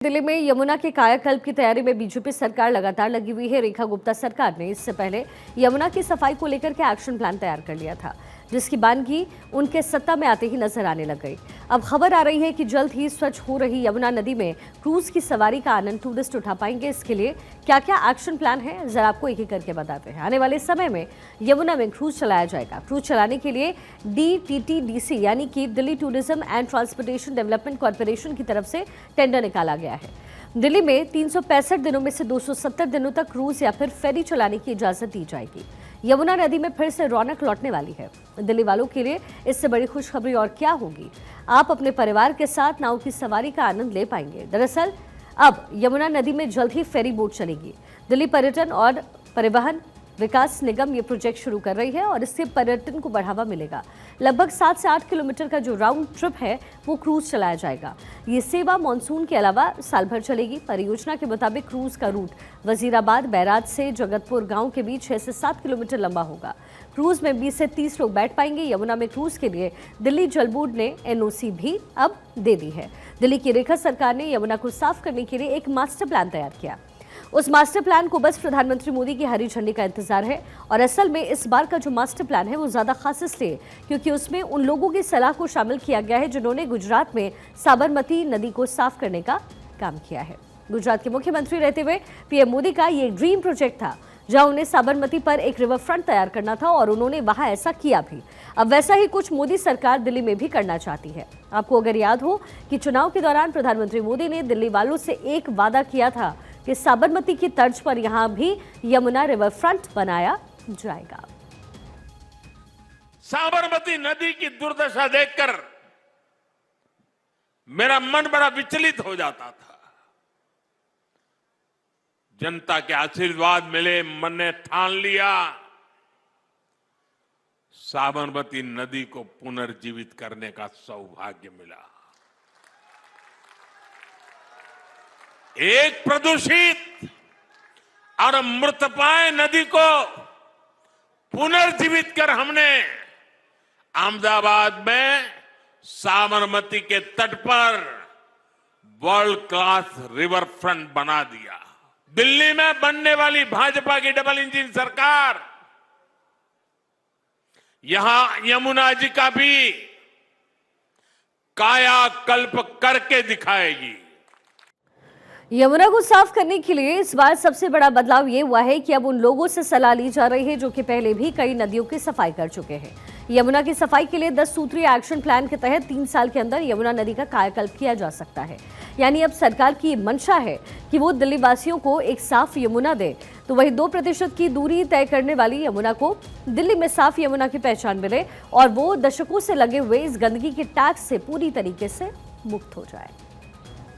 दिल्ली में यमुना के कायाकल्प की तैयारी में बीजेपी सरकार लगातार लगी हुई है। रेखा गुप्ता सरकार ने इससे पहले यमुना की सफाई को लेकर के एक्शन प्लान तैयार कर लिया था, जिसकी बानगी उनके सत्ता में आते ही नजर आने लग गई। अब खबर आ रही है कि जल्द ही स्वच्छ हो रही यमुना नदी में क्रूज की सवारी का आनंद टूरिस्ट उठा पाएंगे। इसके लिए क्या क्या एक्शन प्लान है, जरा आपको एक एक करके बताते हैं। आने वाले समय में यमुना में क्रूज चलाया जाएगा। क्रूज चलाने के लिए DTTDC यानी कि Delhi tourism and transportation development corporation की तरफ से टेंडर निकाला गया है। दिल्ली में 365 दिनों में से 270 दिनों तक क्रूज या फिर फेरी चलाने की इजाजत दी जाएगी। यमुना नदी में फिर से रौनक लौटने वाली है। दिल्ली वालों के लिए इससे बड़ी खुशखबरी और क्या होगी। आप अपने परिवार के साथ नाव की सवारी का आनंद ले पाएंगे। दरअसल अब यमुना नदी में जल्द ही फेरी बोट चलेगी। दिल्ली पर्यटन और परिवहन विकास निगम ये प्रोजेक्ट शुरू कर रही है और इससे पर्यटन को बढ़ावा मिलेगा। लगभग 7 से 8 किलोमीटर का जो राउंड ट्रिप है वो क्रूज चलाया जाएगा। ये सेवा मानसून के अलावा साल भर चलेगी। परियोजना के मुताबिक क्रूज का रूट वजीराबाद बैराज से जगतपुर गांव के बीच 6 से 7 किलोमीटर लंबा होगा। क्रूज में 20 से 30 लोग बैठ पाएंगे। यमुना में क्रूज के लिए दिल्ली जल बोर्ड ने NOC भी अब दे दी है। दिल्ली की रेखा सरकार ने यमुना को साफ करने के लिए एक मास्टर प्लान तैयार किया। उस मास्टर प्लान को बस प्रधानमंत्री मोदी की हरी झंडी का इंतजार है। और असल में इस बार का जो मास्टर प्लान है वो ज्यादा खास इसलिए क्योंकि उसमें उन लोगों की सलाह को शामिल किया गया है जिन्होंने गुजरात में साबरमती नदी को साफ करने का काम किया है। गुजरात के मुख्यमंत्री रहते हुए PM मोदी का ये ड्रीम प्रोजेक्ट था, जहां उन्हें साबरमती पर एक रिवर फ्रंट तैयार करना था और उन्होंने वहां ऐसा किया भी। अब वैसा ही कुछ मोदी सरकार दिल्ली में भी करना चाहती है। आपको अगर याद हो कि चुनाव के दौरान प्रधानमंत्री मोदी ने दिल्ली वालों से एक वादा किया था कि साबरमती की तर्ज पर यहां भी यमुना रिवर फ्रंट बनाया जाएगा। साबरमती नदी की दुर्दशा देखकर मेरा मन बड़ा विचलित हो जाता था। जनता के आशीर्वाद मिले, मन ने ठान लिया साबरमती नदी को पुनर्जीवित करने का सौभाग्य मिला। एक प्रदूषित और मृतप्राय नदी को पुनर्जीवित कर हमने अहमदाबाद में साबरमती के तट पर वर्ल्ड क्लास रिवर फ्रंट बना दिया। दिल्ली में बनने वाली भाजपा की डबल इंजन सरकार यहां यमुना जी का भी कायाकल्प करके दिखाएगी। यमुना को साफ करने के लिए इस बार सबसे बड़ा बदलाव ये हुआ है कि अब उन लोगों से सलाह ली जा रही है जो कि पहले भी कई नदियों की सफाई कर चुके हैं। यमुना की सफाई के लिए 10 सूत्रीय एक्शन प्लान के तहत 3 साल के अंदर यमुना नदी का कायाकल्प किया जा सकता है। यानी अब सरकार की मंशा है कि वो दिल्ली वासियों को एक साफ यमुना दे, तो वही 2% की दूरी तय करने वाली यमुना को दिल्ली में साफ यमुना की पहचान मिले और वो दशकों से लगे हुए इस गंदगी के टैक्स से पूरी तरीके से मुक्त हो जाए।